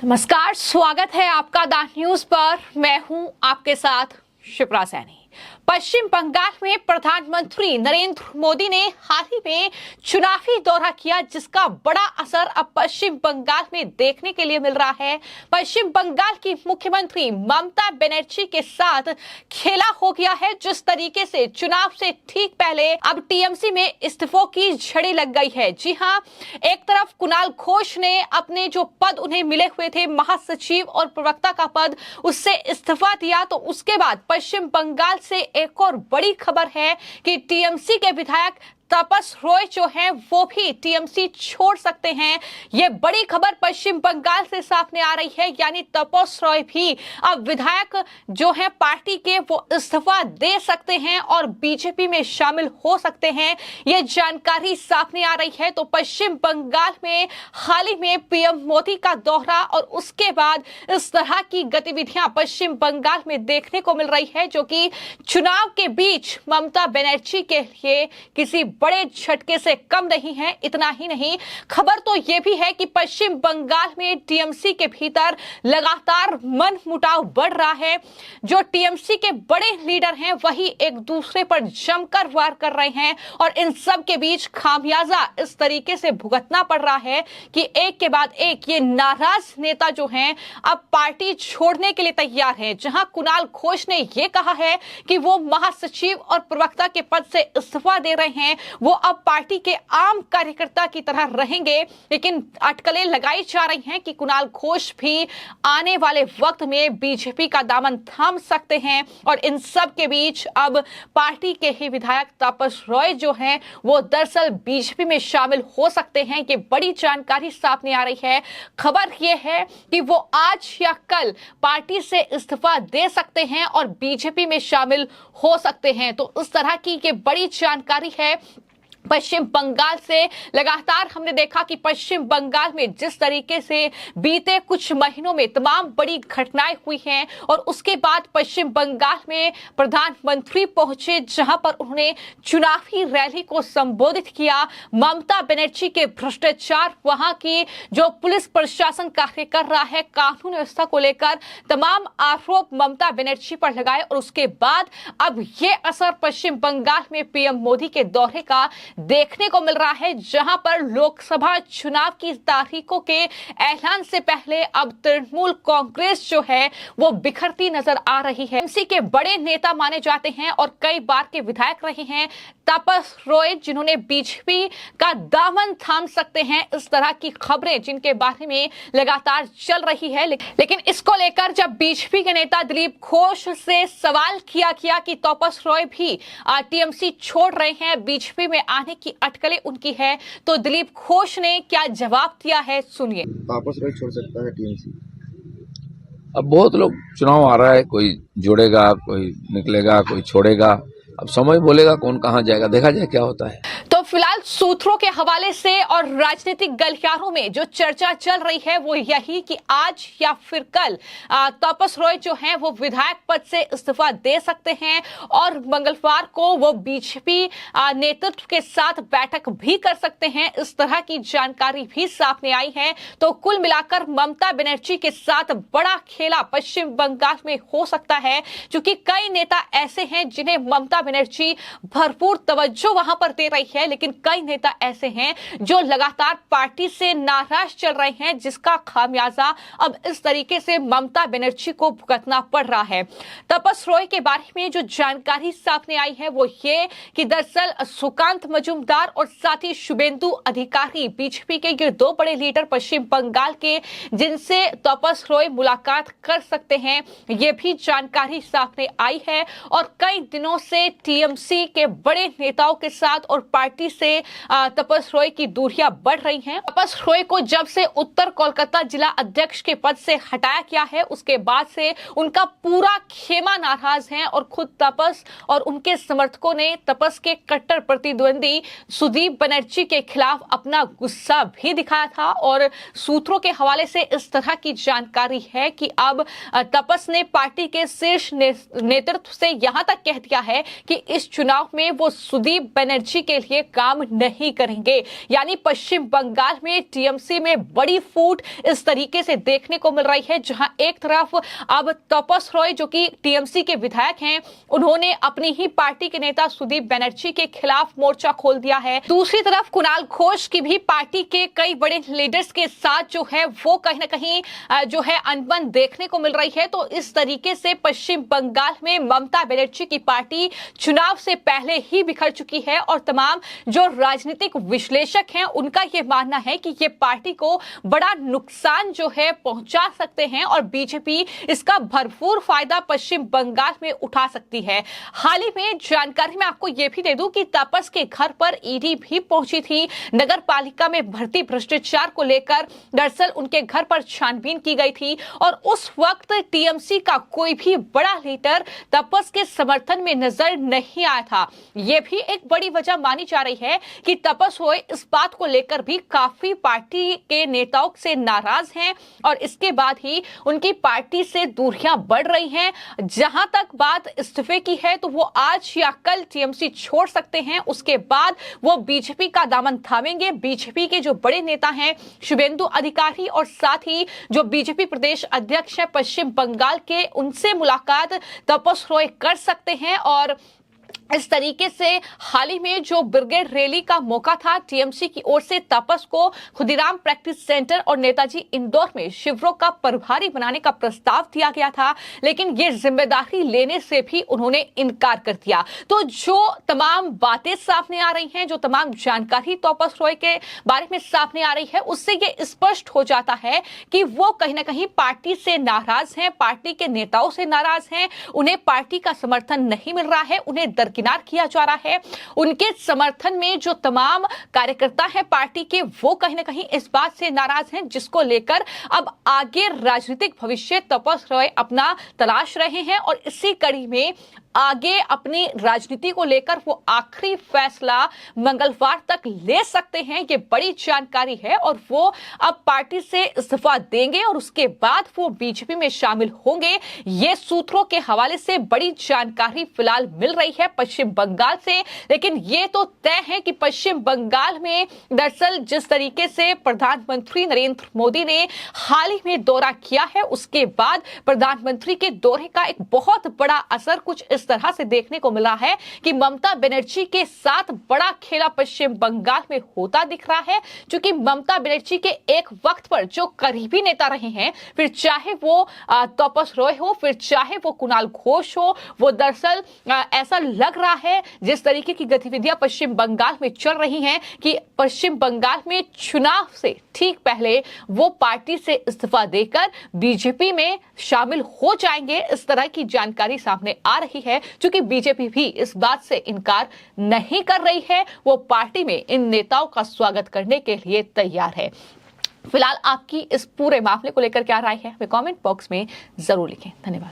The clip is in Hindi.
नमस्कार, स्वागत है आपका द न्यूज पर। मैं हूं आपके साथ शिप्रा सैनी। पश्चिम बंगाल में प्रधानमंत्री नरेंद्र मोदी ने हाल ही में चुनावी दौरा किया, जिसका बड़ा असर अब पश्चिम बंगाल में देखने के लिए मिल रहा है। पश्चिम बंगाल की मुख्यमंत्री ममता बनर्जी के साथ खेला हो गया है। जिस तरीके से चुनाव से ठीक पहले अब टीएमसी में इस्तीफों की झड़ी लग गई है। जी हां, एक तरफ कुणाल घोष ने अपने जो पद उन्हें मिले हुए थे, महासचिव और प्रवक्ता का पद, उससे इस्तीफा दिया। तो उसके बाद पश्चिम बंगाल से एक और बड़ी खबर है कि टीएमसी के विधायक तापस रॉय जो हैं वो भी टीएमसी छोड़ सकते हैं। ये बड़ी खबर पश्चिम बंगाल से सामने आ रही है, यानी तापस रॉय भी अब विधायक जो हैं पार्टी के वो इस्तीफा दे सकते हैं और बीजेपी में शामिल हो सकते हैं। ये जानकारी सामने आ रही है। तो पश्चिम बंगाल में हाल ही में पीएम मोदी का दौरा और उसके बाद इस तरह की गतिविधियां पश्चिम बंगाल में देखने को मिल रही है, जो कि चुनाव के बीच ममता बनर्जी के लिए किसी बड़े झटके से कम नहीं है। इतना ही नहीं, खबर तो यह भी है कि पश्चिम बंगाल में टीएमसी के भीतर लगातार मनमुटाव बढ़ रहा है। जो टीएमसी के बड़े लीडर हैं वही एक दूसरे पर जमकर वार कर रहे हैं और इन सब के बीच खामियाजा इस तरीके से भुगतना पड़ रहा है कि एक के बाद एक ये नाराज नेता जो हैं अब पार्टी छोड़ने के लिए तैयार हैं। जहां कुणाल घोष ने यह कहा है कि वो महासचिव और प्रवक्ता के पद से इस्तीफा दे रहे हैं, वो अब पार्टी के आम कार्यकर्ता की तरह रहेंगे। लेकिन अटकलें लगाई जा रही हैं कि कुणाल घोष भी आने वाले वक्त में बीजेपी का दामन थाम सकते हैं और इन सब के बीच अब पार्टी के ही विधायक तापस रॉय जो हैं वो दरअसल बीजेपी में शामिल हो सकते हैं। ये बड़ी जानकारी सामने आ रही है। खबर ये है कि वो आज या कल पार्टी से इस्तीफा दे सकते हैं और बीजेपी में शामिल हो सकते हैं। तो इस तरह की ये बड़ी जानकारी है पश्चिम बंगाल से। लगातार हमने देखा कि पश्चिम बंगाल में जिस तरीके से बीते कुछ महीनों में तमाम बड़ी घटनाएं हुई हैं और उसके बाद पश्चिम बंगाल में प्रधानमंत्री पहुंचे, जहां पर उन्होंने चुनावी रैली को संबोधित किया। ममता बनर्जी के भ्रष्टाचार, वहां की जो पुलिस प्रशासन कार्य कर रहा है, कानून व्यवस्था को लेकर तमाम आरोप ममता बनर्जी पर लगाए और उसके बाद अब ये असर पश्चिम बंगाल में पीएम मोदी के दौरे का देखने को मिल रहा है, जहां पर लोकसभा चुनाव की तारीखों के ऐलान से पहले अब तृणमूल कांग्रेस जो है वो बिखरती नजर आ रही है। टीएमसी के बड़े नेता माने जाते हैं और कई बार के विधायक रहे हैं तापस रॉय, जिन्होंने बीजेपी का दामन थाम सकते हैं। इस तरह की खबरें जिनके बारे में लगातार चल रही है। लेकिन इसको लेकर जब बीजेपी के नेता दिलीप घोष से सवाल किया गया कि तापस रॉय भी टीएमसी छोड़ रहे हैं, बीजेपी में आने की अटकलें उनकी है, तो दिलीप घोष ने क्या जवाब दिया है, सुनिए। तापस रॉय छोड़ सकता है टीएमसी? अब बहुत लोग, चुनाव आ रहा है, कोई जोड़ेगा, कोई निकलेगा, कोई छोड़ेगा। अब समय बोलेगा कौन कहां जाएगा, देखा जाए क्या होता है। तो फिलहाल सूत्रों के हवाले से और राजनीतिक गलियारों में जो चर्चा चल रही है वो यही कि आज या फिर कल तापस रॉय जो हैं वो विधायक पद से इस्तीफा दे सकते हैं और मंगलवार को वो बीजेपी नेतृत्व के साथ बैठक भी कर सकते हैं। इस तरह की जानकारी भी सामने आई है। तो कुल मिलाकर ममता बनर्जी के साथ बड़ा खेला पश्चिम बंगाल में हो सकता है, क्योंकि कई नेता ऐसे हैं जिन्हें ममता बनर्जी भरपूर तवज्जो वहां पर दे रही है, लेकिन कई नेता ऐसे हैं जो लगातार पार्टी से नाराज चल रहे हैं, जिसका खामियाजा अब इस तरीके से ममता बनर्जी को भुगतना पड़ रहा है। तापस रॉय के बारे में जो जानकारी सामने आई है वो ये कि दरअसल सुकांत मजूमदार और साथ ही शुभेंदु अधिकारी, बीजेपी के ये दो बड़े लीडर पश्चिम बंगाल के, जिनसे तापस रॉय मुलाकात कर सकते हैं, ये भी जानकारी सामने आई है। और कई दिनों से टीएमसी के बड़े नेताओं के साथ और पार्टी से तापस रॉय की दूरियां बढ़ रही हैं। तापस रॉय को जब से उत्तर कोलकाता जिला अध्यक्ष के पद से हटाया गया है, उसके बाद से उनका पूरा खेमा नाराज है और खुद तापस और उनके समर्थकों ने तापस के कट्टर प्रतिद्वंदी सुदीप बनर्जी के खिलाफ अपना गुस्सा भी दिखाया था। और सूत्रों के हवाले से इस तरह की जानकारी है कि अब तापस ने पार्टी के शीर्ष नेतृत्व से यहां तक कह दिया है कि इस चुनाव में वो सुदीप बनर्जी के लिए काम नहीं करेंगे। यानी पश्चिम बंगाल में टीएमसी में बड़ी फूट इस तरीके से देखने को मिल रही है, जहां एक तरफ अब तपस रॉय जो कि टीएमसी के विधायक हैं, उन्होंने अपनी ही पार्टी के नेता सुदीप बनर्जी के खिलाफ मोर्चा खोल दिया है। दूसरी तरफ कुणाल घोष की भी पार्टी के कई बड़े लीडर्स के साथ जो है वो कहीं ना कहीं जो है अनबन देखने को मिल रही है। तो इस तरीके से पश्चिम बंगाल में ममता बनर्जी की पार्टी चुनाव से पहले ही बिखर चुकी है और तमाम जो राजनीतिक विश्लेषक हैं उनका यह मानना है कि ये पार्टी को बड़ा नुकसान जो है पहुंचा सकते हैं और बीजेपी इसका भरपूर फायदा पश्चिम बंगाल में उठा सकती है। हाल ही में जानकारी मैं आपको यह भी दे दूं कि तपस के घर पर ईडी भी पहुंची थी। नगर पालिका में भर्ती भ्रष्टाचार को लेकर दरअसल उनके घर पर छानबीन की गई थी और उस वक्त टीएमसी का कोई भी बड़ा लीडर तपस के समर्थन में नजर नहीं आया था। यह भी एक बड़ी वजह मानी जा रही है कि तपस रॉय इस बात को लेकर भी काफी पार्टी के नेताओं से नाराज हैं और इसके बाद ही उनकी पार्टी से दूरियां बढ़ रही हैं। जहां तक बात इस्तीफे की है तो वो आज या कल टीएमसी छोड़ सकते हैं, उसके बाद वो बीजेपी का दामन थामेंगे। बीजेपी के जो बड़े नेता हैं शुभेंदु अधिकारी और साथ ही जो बीजेपी प्रदेश अध्यक्ष है पश्चिम बंगाल के, उनसे मुलाकात तपस रॉय कर सकते हैं और इस तरीके से हाल ही में जो ब्रिगेड रैली का मौका था टीएमसी की ओर से तपस को खुदीराम प्रैक्टिस सेंटर और नेताजी इंदौर में शिविरों का प्रभारी बनाने का प्रस्ताव दिया गया था, लेकिन ये जिम्मेदारी लेने से भी उन्होंने इनकार कर दिया। तो जो तमाम बातें सामने आ रही हैं, जो तमाम जानकारी तपस रॉय के बारे में सामने आ रही है, उससे ये स्पष्ट हो जाता है कि वो कहीं ना कहीं पार्टी से नाराज हैं, पार्टी के नेताओं से नाराज हैं। उन्हें पार्टी का समर्थन नहीं मिल रहा है, उन्हें दरकिनार किया जा रहा है। उनके समर्थन में जो तमाम कार्यकर्ता हैं पार्टी के, वो कहीं ना कहीं इस बात से नाराज हैं, जिसको लेकर अब आगे राजनीतिक भविष्य तपस रॉय अपना तलाश रहे हैं और इसी कड़ी में आगे अपनी राजनीति को लेकर वो आखिरी फैसला मंगलवार तक ले सकते हैं। ये बड़ी जानकारी है और वो अब पार्टी से इस्तीफा देंगे और उसके बाद वो बीजेपी में शामिल होंगे। ये सूत्रों के हवाले से बड़ी जानकारी फिलहाल मिल रही है पश्चिम बंगाल से, लेकिन ये तो तय है कि पश्चिम बंगाल में दरअसल जिस तरीके से प्रधानमंत्री नरेंद्र मोदी ने हाल ही में दौरा किया है, उसके बाद प्रधानमंत्री के दौरे का एक बहुत बड़ा असर कुछ इस तरह से देखने को मिला है कि ममता बनर्जी के साथ बड़ा खेला पश्चिम बंगाल में होता दिख रहा है। क्योंकि ममता बनर्जी के एक वक्त पर जो करीबी नेता रहे हैं, फिर चाहे वो तपस रॉय हो, फिर चाहे वो कुणाल घोष हो, वो दरअसल ऐसा लग रहा है जिस तरीके की गतिविधियां पश्चिम बंगाल में चल रही हैं कि पश्चिम बंगाल में चुनाव से ठीक पहले वो पार्टी से इस्तीफा देकर बीजेपी में शामिल हो जाएंगे। इस तरह की जानकारी सामने आ रही है। क्योंकि बीजेपी भी इस बात से इनकार नहीं कर रही है, वो पार्टी में इन नेताओं का स्वागत करने के लिए तैयार है। फिलहाल आपकी इस पूरे मामले को लेकर क्या राय है, वे कमेंट बॉक्स में जरूर लिखें। धन्यवाद।